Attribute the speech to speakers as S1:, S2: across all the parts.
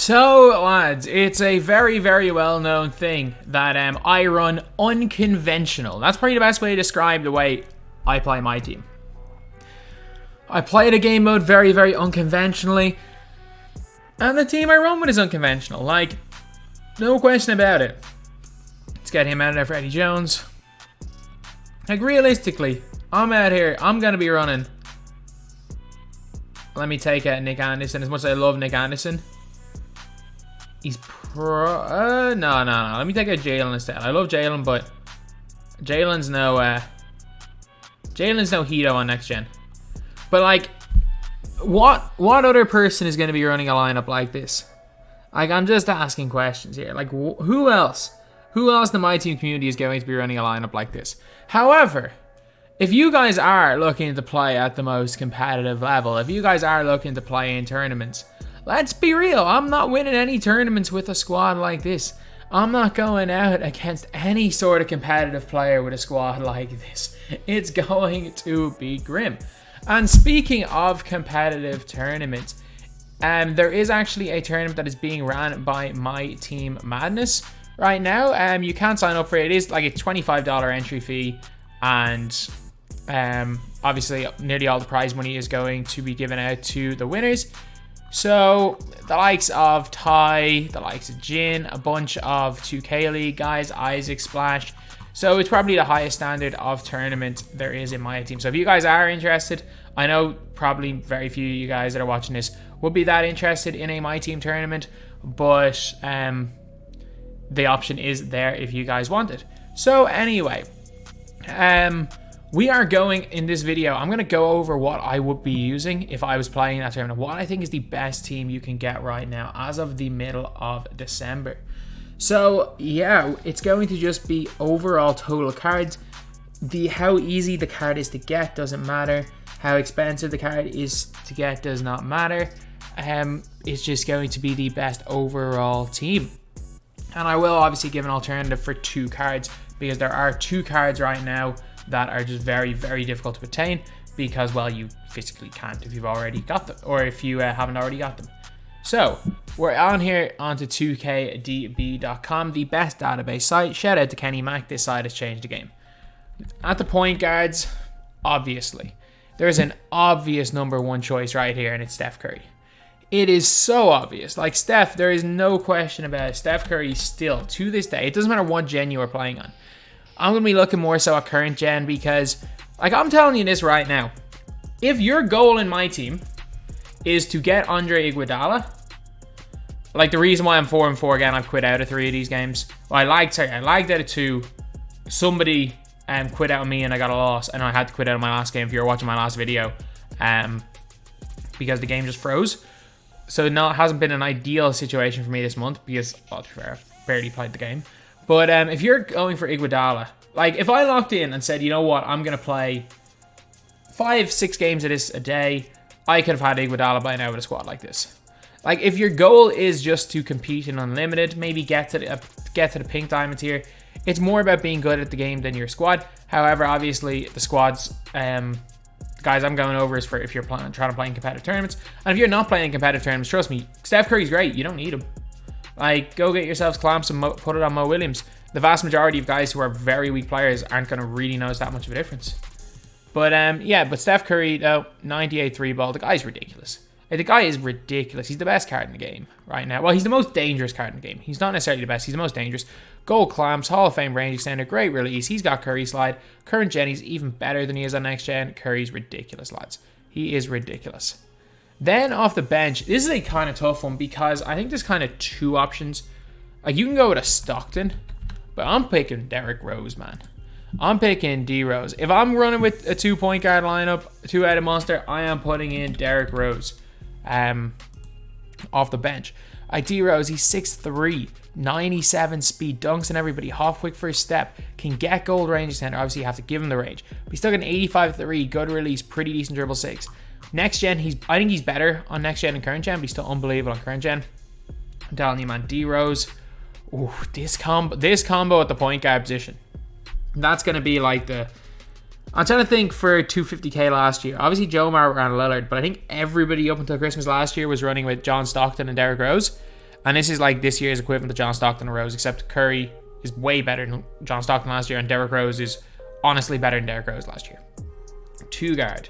S1: So, lads, it's a very, very well-known thing that I run unconventional. That's probably the best way to describe the way I play my team. I play the game mode very, very unconventionally, and the team I run with is unconventional. Like, no question about it. Let's get him out of there for Eddie Jones. Like, realistically, I'm out here. I'm going to be running. Let me take out Nick Anderson. As much as I love Nick Anderson, he's no. Let me take out Jalen instead. I love Jalen, but Jalen's no Hito on next gen. But like, what other person is going to be running a lineup like this? Like, I'm just asking questions here. Like, who else? Who else in the MyTEAM community is going to be running a lineup like this? However, if you guys are looking to play at the most competitive level, if you guys are looking to play in tournaments, let's be real, I'm not winning any tournaments with a squad like this. I'm not going out against any sort of competitive player with a squad like this. It's going to be grim. And speaking of competitive tournaments, there is actually a tournament that is being ran by MyTEAM Madness right now. You can sign up for it. It is like a $25 entry fee, and obviously nearly all the prize money is going to be given out to the winners. So the likes of Ty, the likes of Jin, a bunch of 2K League guys, Isaac, Splash. So it's probably the highest standard of tournament there is in my team. So if you guys are interested, I know probably very few of you guys that are watching this would be that interested in a MyTEAM tournament, but the option is there if you guys want it. So anyway, we are going, in this video, I'm going to go over what I would be using if I was playing that tournament. What I think is the best team you can get right now as of the middle of December. So yeah, it's going to just be overall total cards. How easy the card is to get doesn't matter. How expensive the card is to get does not matter. It's just going to be the best overall team. And I will obviously give an alternative for 2 cards, because there are 2 cards right now that are just very, very difficult to obtain, because, well, you physically can't if you've already got them, or if you haven't already got them. So we're on here onto 2kdb.com, the best database site. Shout out to Kenny Mack. This site has changed the game. At the point guards, obviously, there's an obvious number 1 choice right here, and it's Steph Curry. It is so obvious. Like, Steph, there is no question about it. Steph Curry still, to this day, it doesn't matter what gen you are playing on. I'm going to be looking more so at current gen, because, like, I'm telling you this right now. If your goal in my team is to get Andre Iguodala, like, the reason why I'm 4-4 again, I've quit out of 3 of these games. Well, I lagged out of 2. Somebody quit out of me and I got a loss, and I had to quit out of my last game if you were watching my last video, because the game just froze. So it hasn't been an ideal situation for me this month, because, well, to be fair, I've barely played the game. But if you're going for Iguodala, like, if I locked in and said, you know what, I'm going to play 5-6 games of this a day, I could have had Iguodala by now with a squad like this. Like, if your goal is just to compete in Unlimited, maybe get to the pink diamond tier, it's more about being good at the game than your squad. However, obviously, the squads, guys, I'm going over is for if you're trying to play in competitive tournaments. And if you're not playing in competitive tournaments, trust me, Steph Curry's great. You don't need him. Like, go get yourselves clamps and put it on Mo Williams. The vast majority of guys who are very weak players aren't going to really notice that much of a difference. But yeah, but Steph Curry, though, 98 3-ball. The guy's ridiculous. Like, the guy is ridiculous. He's the best card in the game right now. Well, he's the most dangerous card in the game. He's not necessarily the best. He's the most dangerous. Gold clamps, Hall of Fame range extender, great release. He's got Curry slide. Current gen, he's even better than he is on next gen. Curry's ridiculous, lads. He is ridiculous. Then off the bench, this is a kind of tough one, because I think there's kind of 2 options. Like, you can go with a Stockton, but I'm picking Derrick Rose, man. I'm picking D Rose. If I'm running with a 2-point guard lineup, 2-headed monster, I am putting in Derrick Rose off the bench. D Rose, he's 6'3", 97 speed, dunks and everybody, half quick first step, can get gold range extender. Obviously, you have to give him the range. But he's still got an 85-3, good release, pretty decent dribble 6. Next gen, I think he's better on next gen and current gen, but he's still unbelievable on current gen. I'm telling you, man, D Rose. Ooh, this combo at the point guard position. That's going to be like the... I'm trying to think for 250k last year. Obviously, Joe Mar ran Lillard, but I think everybody up until Christmas last year was running with John Stockton and Derrick Rose. And this is like this year's equivalent to John Stockton and Rose, except Curry is way better than John Stockton last year, and Derrick Rose is honestly better than Derrick Rose last year. 2 guard.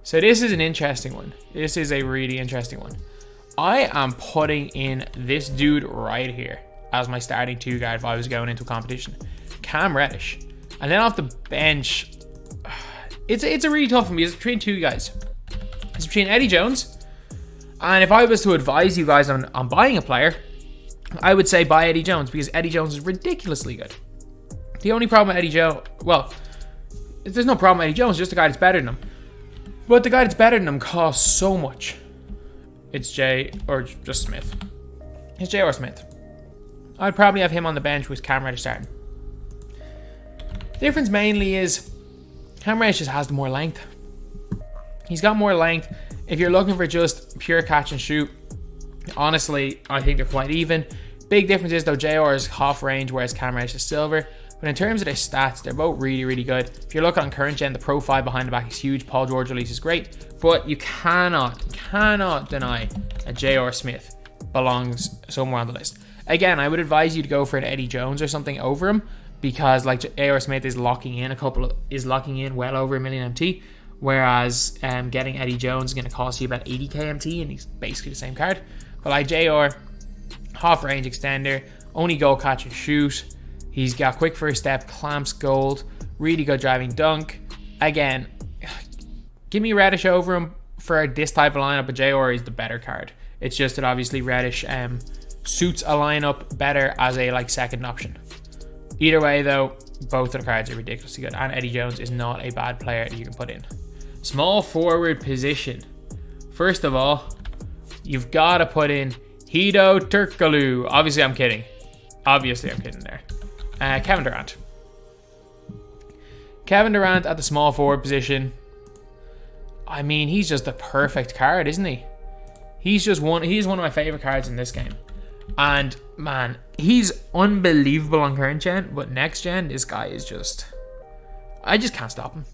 S1: So this is an interesting one. This is a really interesting one. I am putting in this dude right here as my starting 2 guard if I was going into a competition. Cam Reddish. And then off the bench, it's a really tough one because it's between 2 guys. It's between Eddie Jones, and if I was to advise you guys on buying a player, I would say buy Eddie Jones because Eddie Jones is ridiculously good. The only problem with Eddie Jones, well, there's no problem with Eddie Jones, just the guy that's better than him. But the guy that's better than him costs so much. It's Jay, or just Smith. It's Jay or Smith. I'd probably have him on the bench with Cam Reddish starting. The difference mainly is Cam Reddish just has the more length. He's got more length. If you're looking for just pure catch and shoot, honestly, I think they're quite even. Big difference is though, JR is half range, whereas Cam Reddish is silver. But in terms of their stats, they're both really, really good. If you're looking on current gen, the profile behind the back is huge. Paul George release is great. But you cannot deny a J.R. Smith belongs somewhere on the list. Again, I would advise you to go for an Eddie Jones or something over him, because like J.R. Smith is locking in well over $1 million MT, whereas getting Eddie Jones is going to cost you about 80k MT, and he's basically the same card. But like J.R., half range extender, only goal catch and shoot. He's got quick first step, clamps gold, really good driving dunk. Again, give me Reddish over him for this type of lineup, but JR is the better card. It's just that obviously Reddish suits a lineup better as a like second option. Either way though, both of the cards are ridiculously good, and Eddie Jones is not a bad player that you can put in. Small forward position. First of all, you've got to put in Hedo Turkoglu. Obviously I'm kidding there. Kevin Durant. Kevin Durant at the small forward position. I mean, he's just the perfect card, isn't he? He's one of my favorite cards in this game. And man, he's unbelievable on current gen, but next gen, this guy is just, I just can't stop him.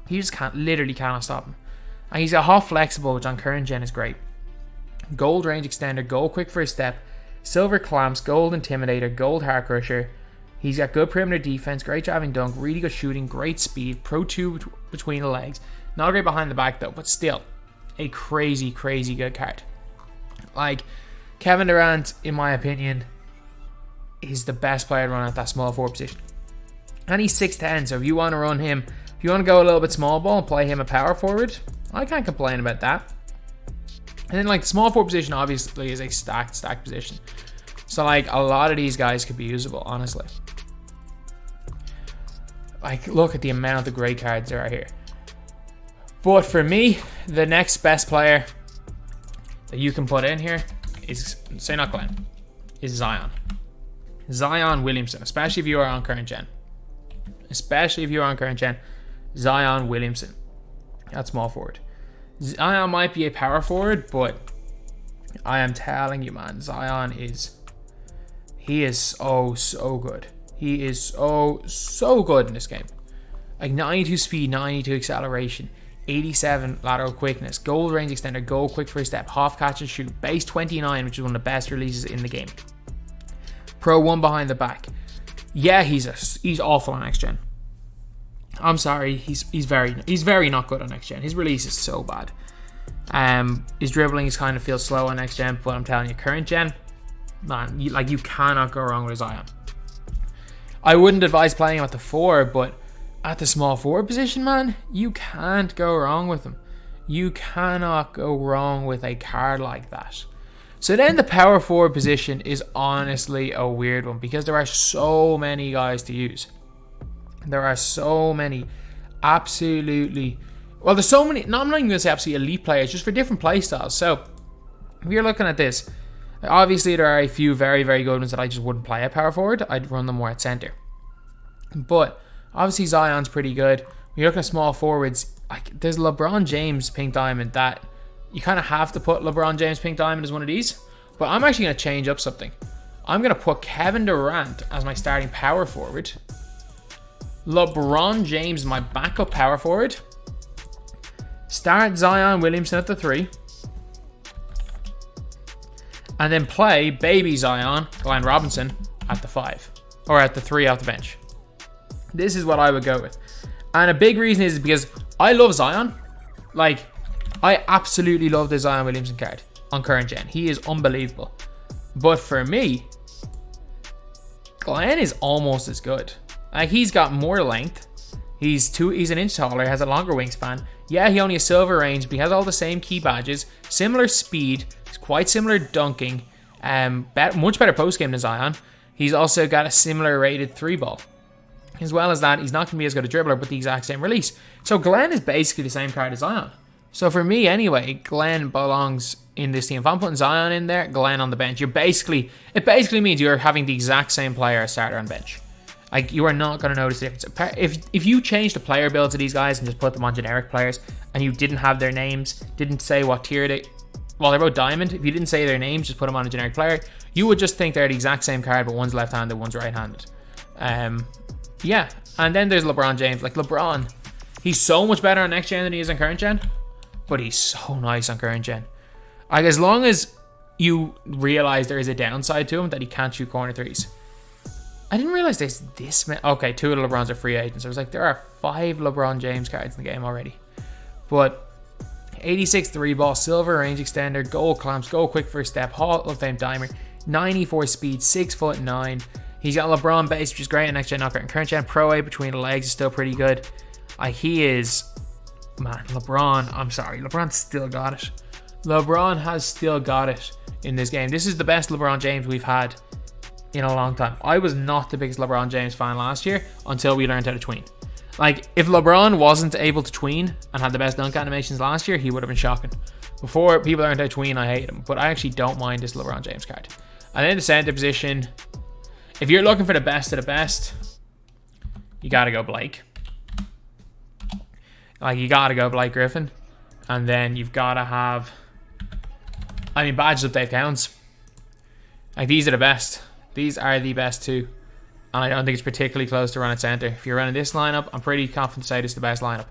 S1: He just literally cannot stop him. And he's a half flexible, which on current gen is great. Gold range extender, gold quick first step, silver clamps, gold intimidator, gold heart crusher. He's got good perimeter defense, great driving dunk, really good shooting, great speed, pro 2 between the legs. Not great behind the back though, but still a crazy, crazy good card. Like, Kevin Durant, in my opinion, is the best player to run at that small forward position. And he's 6'10", so if you want to run him, if you want to go a little bit small ball and play him a power forward, I can't complain about that. And then like the small forward position obviously is a stacked position. So like a lot of these guys could be usable, honestly. Like, look at the amount of great cards there are here. But for me, the next best player that you can put in here is, say not Glenn, is Zion. Zion Williamson, especially if you are on current gen. Zion Williamson. That's small forward. Zion might be a power forward, but I am telling you, man, Zion is, he is so good. He is so good in this game. Like 92 speed, 92 acceleration, 87 lateral quickness, gold range extender, gold quick first step, half catch and shoot, base 29, which is one of the best releases in the game. Pro 1 behind the back. Yeah, he's awful on next gen. I'm sorry, he's very not good on next gen. His release is so bad. His dribbling is kind of feels slow on next gen, but I'm telling you, current gen, man, you cannot go wrong with Zion. I wouldn't advise playing him at the 4, but at the small forward position, man, you can't go wrong with him. You cannot go wrong with a card like that. So then the power forward position is honestly a weird one because there are so many guys to use. There are so many absolutely, well, there's so many, I'm not even going to say absolutely elite players, just for different play styles. So if you're looking at this, obviously there are a few very, very good ones that I just wouldn't play at power forward. I'd run them more at center. But obviously Zion's pretty good. When you're looking at small forwards, like there's LeBron James Pink Diamond that you kind of have to put LeBron James Pink Diamond as one of these. But I'm actually going to change up something. I'm going to put Kevin Durant as my starting power forward. LeBron James my backup power forward. Start Zion Williamson at the 3. and then play baby Zion, Glenn Robinson, at the 5. Or at the 3 off the bench. This is what I would go with. And a big reason is because I love Zion. Like, I absolutely love the Zion Williamson card on current gen. He is unbelievable. But for me, Glenn is almost as good. Like, he's got more length. He's an inch taller, has a longer wingspan. Yeah, he only has silver range, but he has all the same key badges. Similar speed, quite similar dunking. Much better post game than Zion. He's also got a similar rated 3 ball. As well as that, he's not going to be as good a dribbler, but the exact same release. So Glenn is basically the same card as Zion. So for me anyway, Glenn belongs in this team. If I'm putting Zion in there, Glenn on the bench. It basically means you're having the exact same player as starter on bench. Like, you are not going to notice the difference. If you change the player builds of these guys and just put them on generic players, and you didn't have their names, didn't say what tier they... Well, they're both diamond. If you didn't say their names, just put them on a generic player, you would just think they're the exact same card, but one's left-handed, one's right-handed. Yeah. And then there's LeBron James. Like, LeBron, he's so much better on next gen than he is on current gen, but he's so nice on current gen. Like, as long as you realize there is a downside to him, that he can't shoot corner threes. I didn't realize there's this many. Okay, 2 of the LeBrons are free agents. I was like, there are 5 LeBron James cards in the game already. But 86 3 ball, silver range extender, gold clamps, gold quick first step, Hall of Fame dimer, 94 speed, 6'9". He's got LeBron base, which is great in next gen, not great in current gen. Pro A between the legs is still pretty good. He is, man, LeBron. I'm sorry, LeBron's still got it. LeBron has still got it in this game. This is the best LeBron James we've had in a long time. I was not the biggest LeBron James fan last year until we learned how to tween. Like, if LeBron wasn't able to tween and had the best dunk animations last year, he would have been shocking. Before people learned how to tween, I hate him. But I actually don't mind this LeBron James card. And then the center position, if you're looking for the best of the best, you gotta go Blake. Like, you gotta go Blake Griffin. And then you've gotta have, I mean, badges up Dave Counts. Like, these are the best. These are the best two. And I don't think it's particularly close to run at center. If you're running this lineup, I'm pretty confident to say this is the best lineup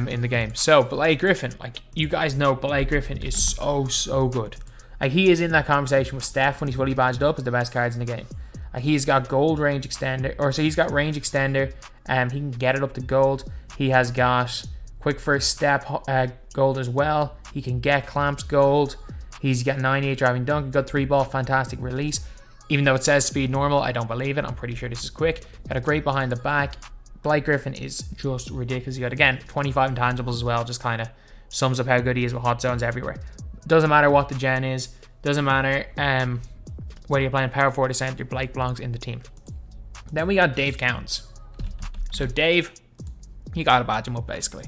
S1: in the game. So, Blake Griffin, like, you guys know Blake Griffin is so good. Like, he is in that conversation with Steph when he's fully badged up as the best cards in the game. Like, he's got gold range extender, or so he's got range extender, he can get it up to gold. He has got quick first step gold as well. He can get clamps gold. He's got 98 driving dunk, got 3 ball, fantastic release. Even though it says speed normal, I don't believe it. I'm pretty sure this is quick. Got a great behind the back. Blake Griffin is just ridiculously good. Again, 25 intangibles as well. Just kind of sums up how good he is with hot zones everywhere. Doesn't matter what the gen is. Doesn't matter whether you're playing power forward or center. Blake belongs in the team. Then we got Dave Counts. So Dave, you got to badge him up basically.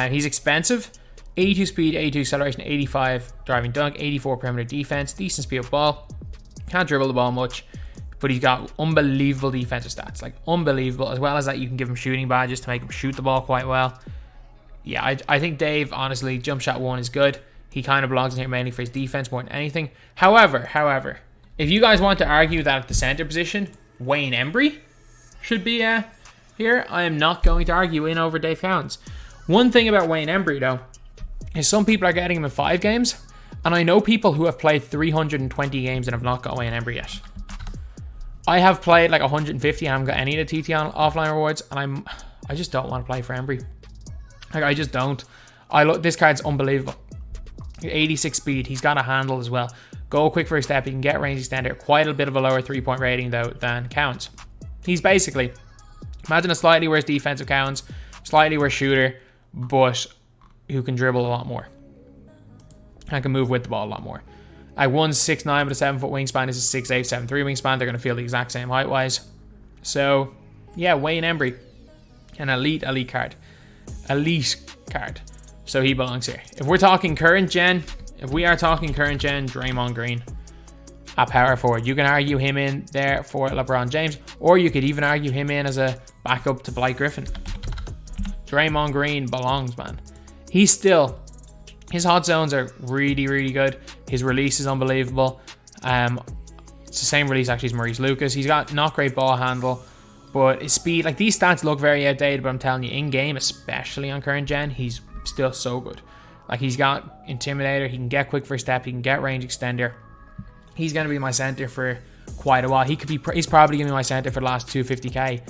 S1: He's expensive. 82 speed, 82 acceleration, 85 driving dunk, 84 perimeter defense, decent speed of ball. Can't dribble the ball much, but he's got unbelievable defensive stats, like unbelievable. As well as that, you can give him shooting badges to make him shoot the ball quite well. Yeah, I think Dave, honestly, jump shot 1 is good. He kind of belongs in here mainly for his defense more than anything. However, if you guys want to argue that at the center position, Wayne Embry should be here, I am not going to argue in over Dave Counts. One thing about Wayne Embry, though, is some people are getting him in 5 games. And I know people who have played 320 games and have not got Wayne Embry yet. I have played like 150 and haven't got any of the TT offline rewards, and I just don't want to play for Embry. Like, I just don't. This card's unbelievable. 86 speed, he's got a handle as well. Go quick for a step, he can get range extender. Quite a bit of a lower 3-point rating though than Counts. He's basically, imagine a slightly worse defensive Counts, slightly worse shooter, but who can dribble a lot more. I can move with the ball a lot more. One's 6'9" with a 7-foot wingspan. This is 6'8", 7'3" wingspan. They're going to feel the exact same height-wise. So, yeah, Wayne Embry. An elite card. Elite card. So he belongs here. If we're talking current gen, Draymond Green at power forward. You can argue him in there for LeBron James, or you could even argue him in as a backup to Blake Griffin. Draymond Green belongs, man. His hot zones are really good. His release is unbelievable. It's the same release actually as Maurice Lucas. He's got not great ball handle, but his speed, like, these stats look very outdated, but I'm telling you, in game, especially on current gen, he's still so good. Like, he's got Intimidator, he can get quick first step, he can get range extender. He's going to be my center for quite a while. He's probably going to be my center for the last 250k.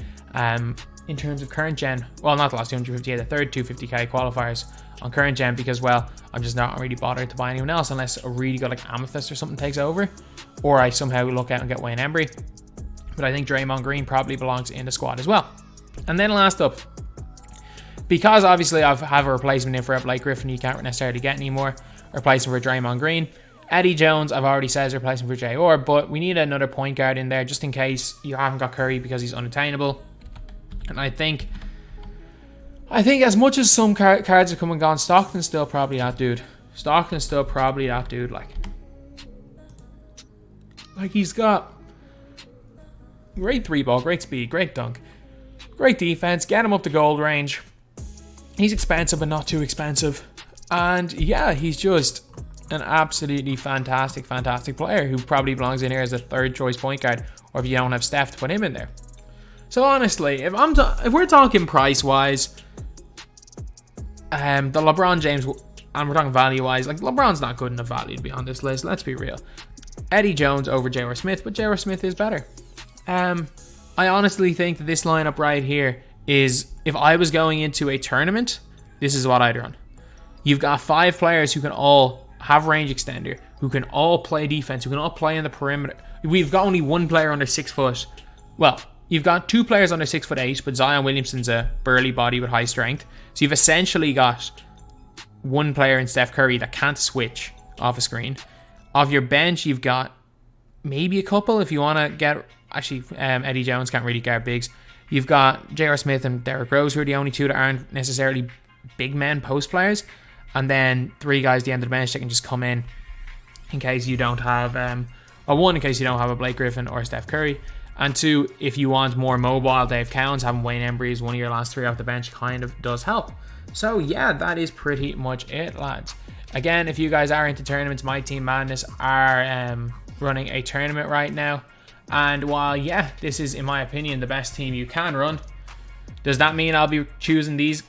S1: In terms of current gen, well, not the last 250k, the third 250k qualifiers on current gen, because, well, I'm just not really bothered to buy anyone else unless a really good like Amethyst or something takes over, or I somehow look out and get Wayne Embry. But I think Draymond Green probably belongs in the squad as well. And then last up, because obviously I have a replacement in for Blake Griffin, you can't necessarily get anymore. Replacing for Draymond Green. Eddie Jones, I've already said, is replacing for JR, but we need another point guard in there just in case you haven't got Curry because he's unattainable. And I think as much as some cards have come and gone, Stockton's still probably that dude. Like he's got great 3-ball, great speed, great dunk, great defense, get him up to gold range. He's expensive but not too expensive. And yeah, he's just an absolutely fantastic player who probably belongs in here as a third choice point guard, or if you don't have Steph, to put him in there. So honestly, if we're talking price wise, the LeBron James, and we're talking value wise, like LeBron's not good enough value to be on this list. Let's be real. Eddie Jones over J.R. Smith, but J.R. Smith is better. I honestly think that this lineup right here is, if I was going into a tournament, this is what I'd run. You've got 5 players who can all have range extender, who can all play defense, who can all play in the perimeter. We've got only one player under 6 foot. Well, you've got 2 players under 6'8", but Zion Williamson's a burly body with high strength. So you've essentially got one player in Steph Curry that can't switch off a screen. Off your bench, you've got maybe a couple if you want to get... Actually, Eddie Jones can't really guard bigs. You've got J.R. Smith and Derrick Rose, who are the only 2 that aren't necessarily big men post players. And then 3 guys at the end of the bench that can just come in case you don't have... in case you don't have a Blake Griffin or Steph Curry. And 2, if you want more mobile Dave Cowens, having Wayne Embry as one of your last 3 off the bench kind of does help. So yeah, that is pretty much it, lads. Again, if you guys are into tournaments, My Team Madness are running a tournament right now. And while, yeah, this is, in my opinion, the best team you can run, does that mean I'll be choosing these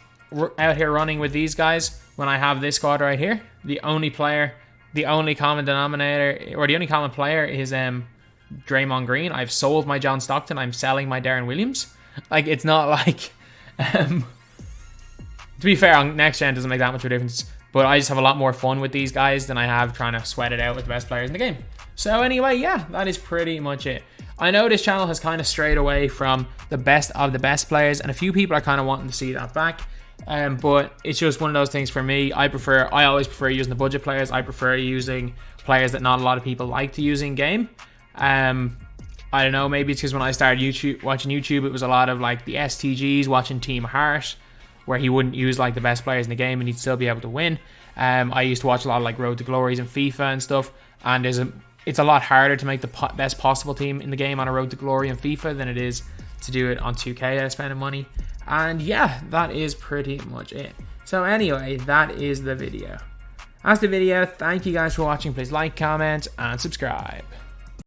S1: out here running with these guys when I have this squad right here? The only player, the only common denominator, or the only common player is Draymond Green. I've sold my John Stockton. I'm selling my Darren Williams. Like, it's not like... to be fair, on next gen doesn't make that much of a difference. But I just have a lot more fun with these guys than I have trying to sweat it out with the best players in the game. So anyway, yeah, that is pretty much it. I know this channel has kind of strayed away from the best of the best players, and a few people are kind of wanting to see that back. But it's just one of those things for me. I always prefer using the budget players. I prefer using players that not a lot of people like to use in game. I don't know, maybe it's because when I started watching YouTube, it was a lot of like the STGs, watching Team Heart, where he wouldn't use like the best players in the game and he'd still be able to win. I used to watch a lot of like Road to Glories and FIFA and stuff, and it's a lot harder to make the best possible team in the game on a Road to Glory and FIFA than it is to do it on 2K out of spending money. And yeah, that is pretty much it. So anyway, that is the video. That's the video. Thank you guys for watching. Please like, comment, and subscribe.